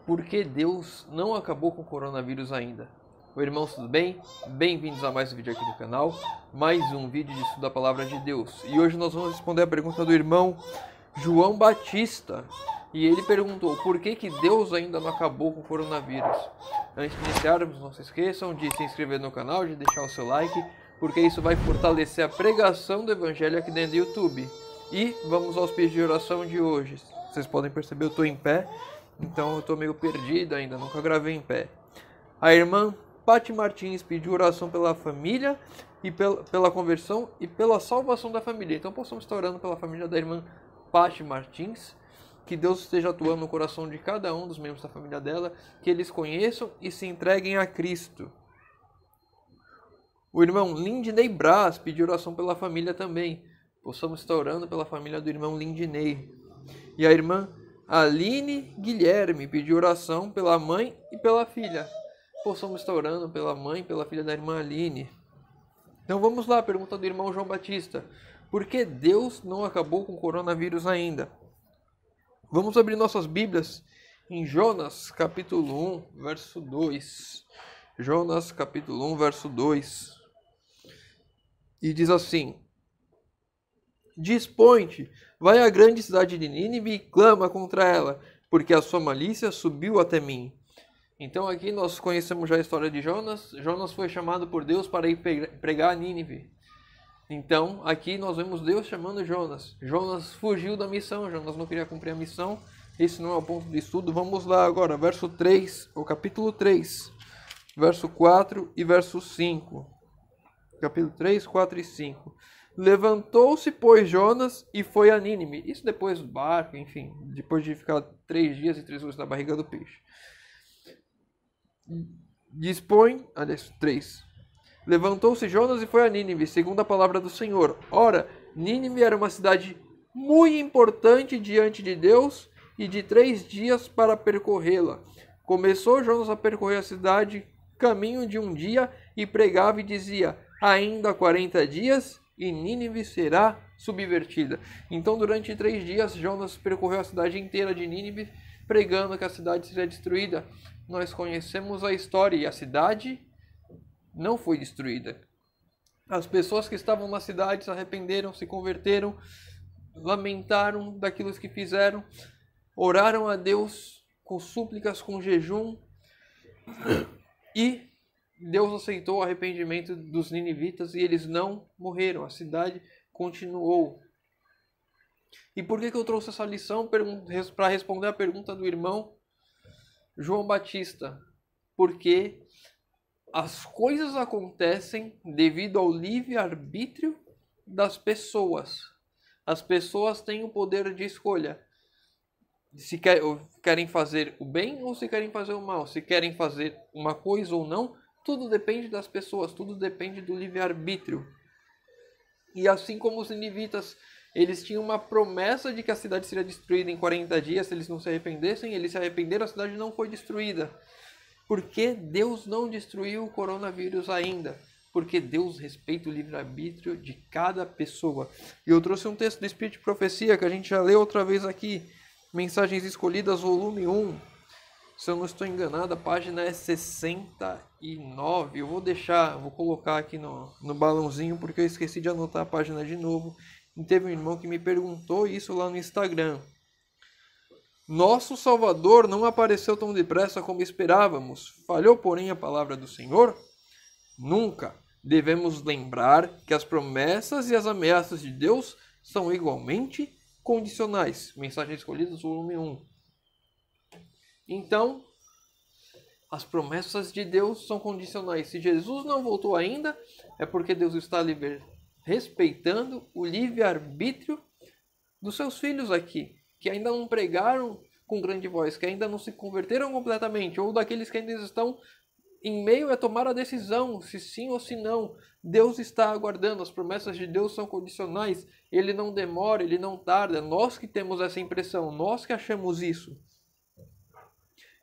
Por que Deus não acabou com o coronavírus ainda? Oi, irmãos, tudo bem? Bem-vindos a mais um vídeo aqui do canal, mais um vídeo de estudo da Palavra de Deus. E hoje nós vamos responder a pergunta do irmão João Batista. E ele perguntou, por que Deus ainda não acabou com o coronavírus? Antes de iniciarmos, não se esqueçam de se inscrever no canal, de deixar o seu like, porque isso vai fortalecer a pregação do Evangelho aqui dentro do YouTube. E vamos aos pedidos de oração de hoje. Vocês podem perceber, eu estou em pé, então eu estou meio perdido ainda, nunca gravei em pé. A irmã Pati Martins pediu oração pela família e pela conversão e pela salvação da família. Então possamos estar orando pela família da irmã Pati Martins, que Deus esteja atuando no coração de cada um dos membros da família dela, que eles conheçam e se entreguem a Cristo. O irmão Lindney Braz pediu oração pela família também. Possamos estar orando pela família do irmão Lindney. E a irmã Aline Guilherme pediu oração pela mãe e pela filha. Possamos estar orando pela mãe e pela filha da irmã Aline. Então vamos lá, pergunta do irmão João Batista. Por que Deus não acabou com o coronavírus ainda? Vamos abrir nossas Bíblias em Jonas capítulo 1, verso 2. Jonas capítulo 1, verso 2. E diz assim: Dispõe-te, vai à grande cidade de Nínive e clama contra ela, porque a sua malícia subiu até mim. Então aqui nós conhecemos já a história de Jonas. Jonas foi chamado por Deus para ir pregar a Nínive. Então aqui nós vemos Deus chamando Jonas. Jonas fugiu da missão, Jonas não queria cumprir a missão. Esse não é o ponto de estudo. Vamos lá agora, verso 3, o capítulo 3, verso 4 e verso 5. Capítulo 3, 4 e 5. Levantou-se, pois, Jonas e foi a Nínive. Isso depois do barco, enfim, depois de ficar 3 dias e 3 noites na barriga do peixe. Aliás, 3. Levantou-se Jonas e foi a Nínive, segundo a palavra do Senhor. Ora, Nínive era uma cidade muito importante diante de Deus e de 3 dias para percorrê-la. Começou Jonas a percorrer a cidade, caminho de um dia, e pregava e dizia: ainda 40 dias e Nínive será subvertida. Então, durante 3 dias, Jonas percorreu a cidade inteira de Nínive, pregando que a cidade seria destruída. Nós conhecemos a história e a cidade não foi destruída. As pessoas que estavam na cidade se arrependeram, se converteram, lamentaram daquilo que fizeram, oraram a Deus com súplicas, com jejum, e Deus aceitou o arrependimento dos ninivitas e eles não morreram. A cidade continuou. E por que eu trouxe essa lição? Para responder a pergunta do irmão João Batista. Porque as coisas acontecem devido ao livre-arbítrio das pessoas. As pessoas têm o poder de escolha. Se querem fazer o bem ou se querem fazer o mal. Se querem fazer uma coisa ou não. Tudo depende das pessoas. Tudo depende do livre-arbítrio. E assim como os ninivitas, eles tinham uma promessa de que a cidade seria destruída em 40 dias se eles não se arrependessem. Eles se arrependeram, a cidade não foi destruída. Por que Deus não destruiu o coronavírus ainda? Porque Deus respeita o livre-arbítrio de cada pessoa. E eu trouxe um texto do Espírito de Profecia que a gente já leu outra vez aqui. Mensagens Escolhidas, volume 1. Se eu não estou enganado, a página é 69. Eu vou colocar aqui no balãozinho porque eu esqueci de anotar a página de novo. E teve um irmão que me perguntou isso lá no Instagram. Nosso Salvador não apareceu tão depressa como esperávamos. Falhou, porém, a palavra do Senhor? Nunca. Devemos lembrar que as promessas e as ameaças de Deus são igualmente condicionais. Mensagens Escolhidas, volume 1. Então, as promessas de Deus são condicionais. Se Jesus não voltou ainda, é porque Deus está respeitando o livre-arbítrio dos seus filhos aqui, que ainda não pregaram com grande voz, que ainda não se converteram completamente, ou daqueles que ainda estão em meio a tomar a decisão, se sim ou se não. Deus está aguardando, as promessas de Deus são condicionais, Ele não demora, Ele não tarda, nós que temos essa impressão, nós que achamos isso.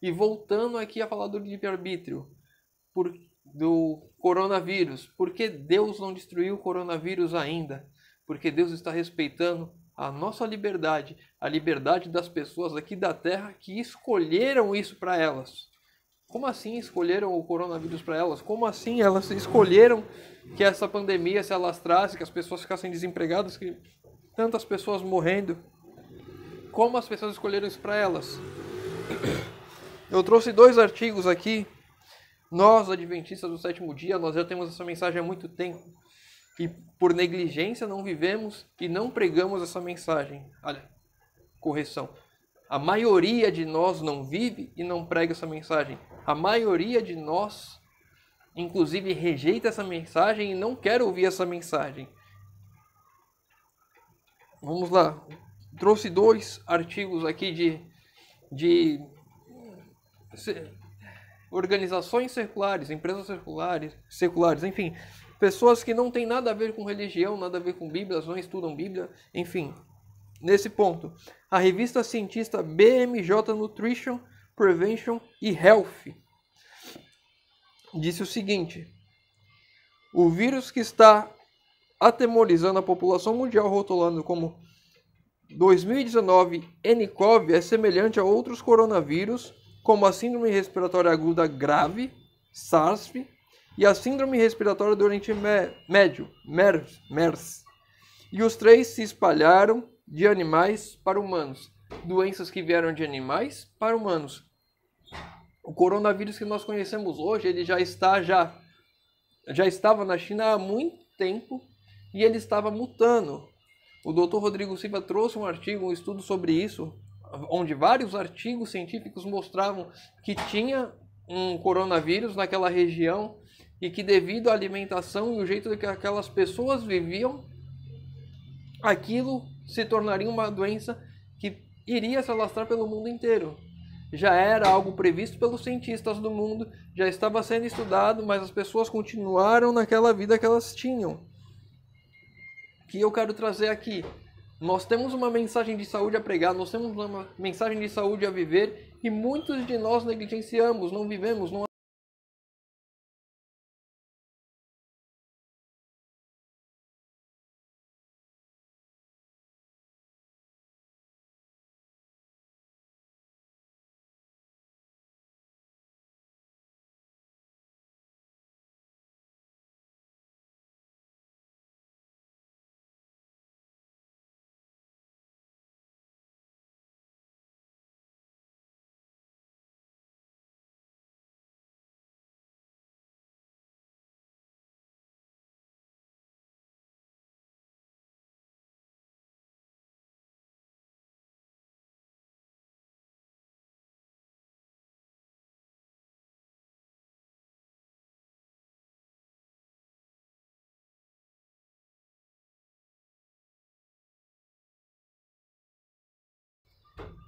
E voltando aqui a falar do livre-arbítrio, do coronavírus, por que Deus não destruiu o coronavírus ainda? Porque Deus está respeitando a nossa liberdade, a liberdade das pessoas aqui da Terra que escolheram isso para elas. Como assim escolheram o coronavírus para elas? Como assim elas escolheram que essa pandemia se alastrasse, que as pessoas ficassem desempregadas, que tantas pessoas morrendo? Como as pessoas escolheram isso para elas? Eu trouxe 2 artigos aqui. Nós, adventistas do sétimo dia, nós já temos essa mensagem há muito tempo. E por negligência não vivemos e não pregamos essa mensagem. Olha, correção. A maioria de nós não vive e não prega essa mensagem. A maioria de nós, inclusive, rejeita essa mensagem e não quer ouvir essa mensagem. Vamos lá. Trouxe 2 artigos aqui de organizações seculares, empresas seculares, enfim, pessoas que não têm nada a ver com religião, nada a ver com Bíblia, não estudam Bíblia, enfim. Nesse ponto, a revista cientista BMJ Nutrition, Prevention e Health disse o seguinte: o vírus que está atemorizando a população mundial, rotulando como 2019 nCoV, é semelhante a outros coronavírus, como a síndrome respiratória aguda grave, SARS, e a síndrome respiratória do Oriente Médio, MERS. E os 3 se espalharam de animais para humanos. Doenças que vieram de animais para humanos. O coronavírus que nós conhecemos hoje, ele já estava na China há muito tempo e ele estava mutando. O Dr. Rodrigo Silva trouxe um artigo, um estudo sobre isso, onde vários artigos científicos mostravam que tinha um coronavírus naquela região e que devido à alimentação e o jeito que aquelas pessoas viviam, aquilo se tornaria uma doença que iria se alastrar pelo mundo inteiro. Já era algo previsto pelos cientistas do mundo, já estava sendo estudado, mas as pessoas continuaram naquela vida que elas tinham. Que eu quero trazer aqui. Nós temos uma mensagem de saúde a pregar, nós temos uma mensagem de saúde a viver e muitos de nós negligenciamos, não vivemos, não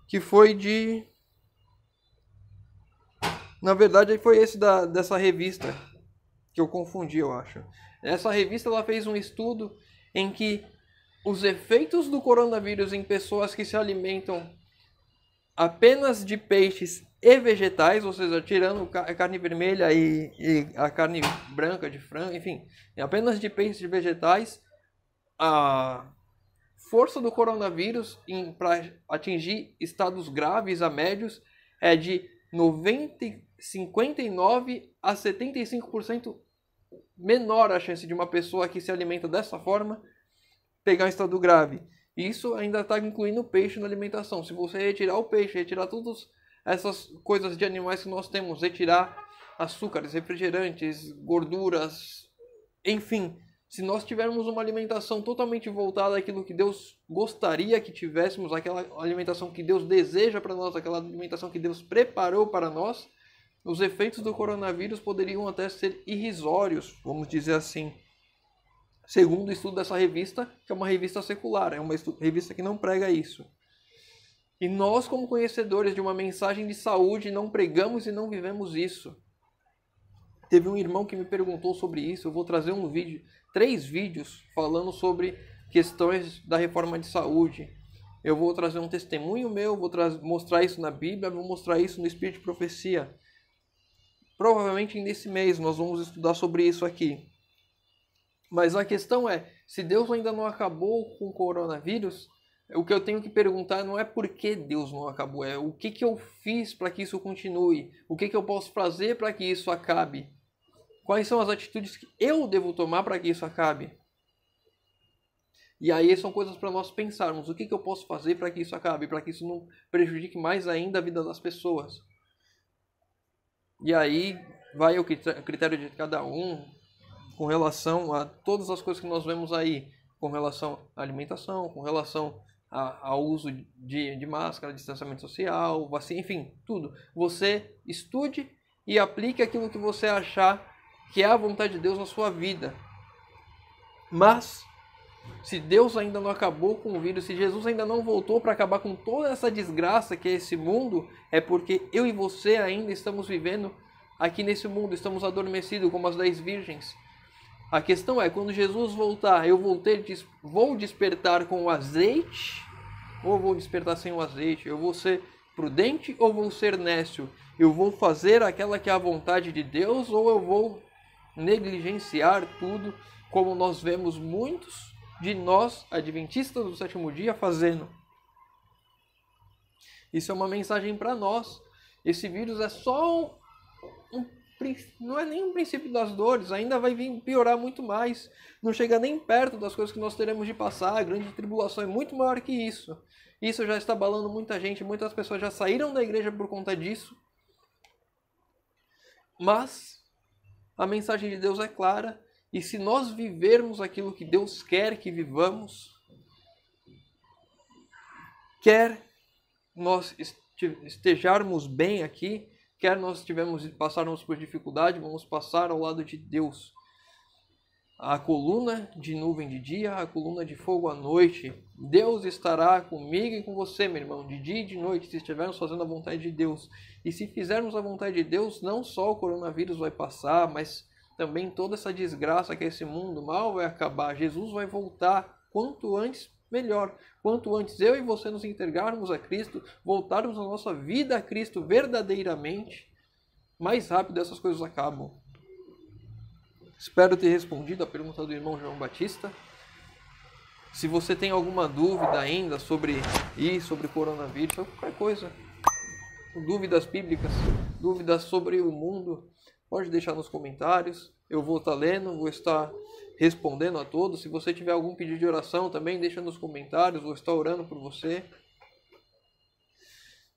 que foi de... Na verdade, foi esse dessa revista que eu confundi, eu acho. Essa revista ela fez um estudo em que os efeitos do coronavírus em pessoas que se alimentam apenas de peixes e vegetais, ou seja, tirando a carne vermelha e a carne branca de frango, enfim, apenas de peixes e vegetais, a força do coronavírus para atingir estados graves a médios é de 59 a 75% menor a chance de uma pessoa que se alimenta dessa forma pegar um estado grave. Isso ainda está incluindo o peixe na alimentação. Se você retirar o peixe, retirar todas essas coisas de animais que nós temos, retirar açúcares, refrigerantes, gorduras, enfim, se nós tivermos uma alimentação totalmente voltada àquilo que Deus gostaria que tivéssemos, aquela alimentação que Deus deseja para nós, aquela alimentação que Deus preparou para nós, os efeitos do coronavírus poderiam até ser irrisórios, vamos dizer assim. Segundo o estudo dessa revista, que é uma revista secular, é uma revista que não prega isso. E nós, como conhecedores de uma mensagem de saúde, não pregamos e não vivemos isso. Teve um irmão que me perguntou sobre isso, eu vou trazer 3 vídeos falando sobre questões da reforma de saúde. Eu vou trazer um testemunho meu, vou mostrar isso na Bíblia, vou mostrar isso no Espírito de Profecia. Provavelmente nesse mês nós vamos estudar sobre isso aqui. Mas a questão é, se Deus ainda não acabou com o coronavírus, O que eu tenho que perguntar não é por que Deus não acabou, é o que eu fiz para que isso continue, o que eu posso fazer para que isso acabe, quais são as atitudes que eu devo tomar para que isso acabe. E aí são coisas para nós pensarmos, o que eu posso fazer para que isso acabe, para que isso não prejudique mais ainda a vida das pessoas. E aí vai o critério de cada um com relação a todas as coisas que nós vemos aí, com relação à alimentação, com relação ao uso de máscara, distanciamento social, vacina, enfim, tudo. Você estude e aplique aquilo que você achar que é a vontade de Deus na sua vida. Mas, se Deus ainda não acabou com o vírus, se Jesus ainda não voltou para acabar com toda essa desgraça que é esse mundo, é porque eu e você ainda estamos vivendo aqui nesse mundo, estamos adormecidos como as 10 virgens. A questão é, quando Jesus voltar, eu vou despertar com o azeite ou vou despertar sem o azeite? Eu vou ser prudente ou vou ser nécio? Eu vou fazer aquela que é a vontade de Deus ou eu vou negligenciar tudo, como nós vemos muitos de nós, adventistas do sétimo dia, fazendo? Isso é uma mensagem para nós. Esse vírus é só não é nem um princípio das dores, ainda vai vir piorar muito mais. Não chega nem perto das coisas que nós teremos de passar. A grande tribulação é muito maior que isso. Isso já está abalando muita gente, muitas pessoas já saíram da igreja por conta disso. Mas a mensagem de Deus é clara, e se nós vivermos aquilo que Deus quer que vivamos, quer nós estejarmos bem aqui, quer nós passarmos por dificuldade, vamos passar ao lado de Deus. A coluna de nuvem de dia, a coluna de fogo à noite. Deus estará comigo e com você, meu irmão, de dia e de noite, se estivermos fazendo a vontade de Deus. E se fizermos a vontade de Deus, não só o coronavírus vai passar, mas também toda essa desgraça que é esse mundo mal vai acabar. Jesus vai voltar quanto antes, melhor. Quanto antes eu e você nos entregarmos a Cristo, voltarmos a nossa vida a Cristo verdadeiramente, mais rápido essas coisas acabam. Espero ter respondido a pergunta do irmão João Batista. Se você tem alguma dúvida ainda sobre isso, sobre coronavírus, ou qualquer coisa, dúvidas bíblicas, dúvidas sobre o mundo, pode deixar nos comentários. Eu vou estar lendo, vou estar respondendo a todos. Se você tiver algum pedido de oração também, deixa nos comentários, vou estar orando por você.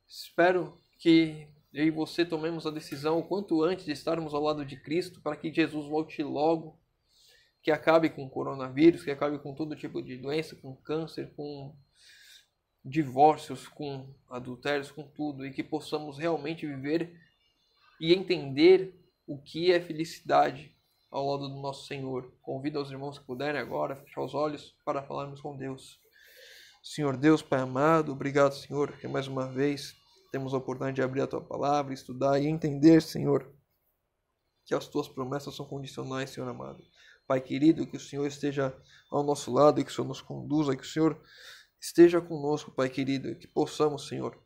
Espero que eu e você tomemos a decisão o quanto antes de estarmos ao lado de Cristo, para que Jesus volte logo, que acabe com o coronavírus, que acabe com todo tipo de doença, com câncer, com divórcios, com adultérios, com tudo, e que possamos realmente viver e entender o que é felicidade ao lado do nosso Senhor. Convido aos irmãos que puderem agora fechar os olhos para falarmos com Deus. Senhor Deus, Pai amado, obrigado, Senhor, que mais uma vez temos a oportunidade de abrir a Tua Palavra, estudar e entender, Senhor, que as Tuas promessas são condicionais, Senhor amado. Pai querido, que o Senhor esteja ao nosso lado, e que o Senhor nos conduza, que o Senhor esteja conosco, Pai querido, que possamos, Senhor,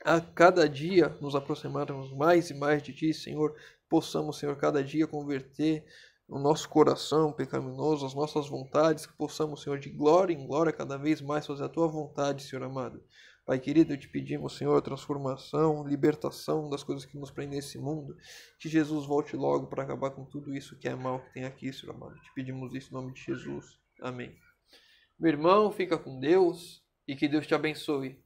a cada dia nos aproximarmos mais e mais de Ti, Senhor, possamos, Senhor, cada dia converter o nosso coração pecaminoso, as nossas vontades, que possamos, Senhor, de glória em glória, cada vez mais fazer a Tua vontade, Senhor amado. Pai querido, te pedimos, Senhor, transformação, libertação das coisas que nos prendem nesse mundo. Que Jesus volte logo para acabar com tudo isso que é mal que tem aqui, Senhor amado. Te pedimos isso em nome de Jesus. Amém. Meu irmão, fica com Deus e que Deus te abençoe.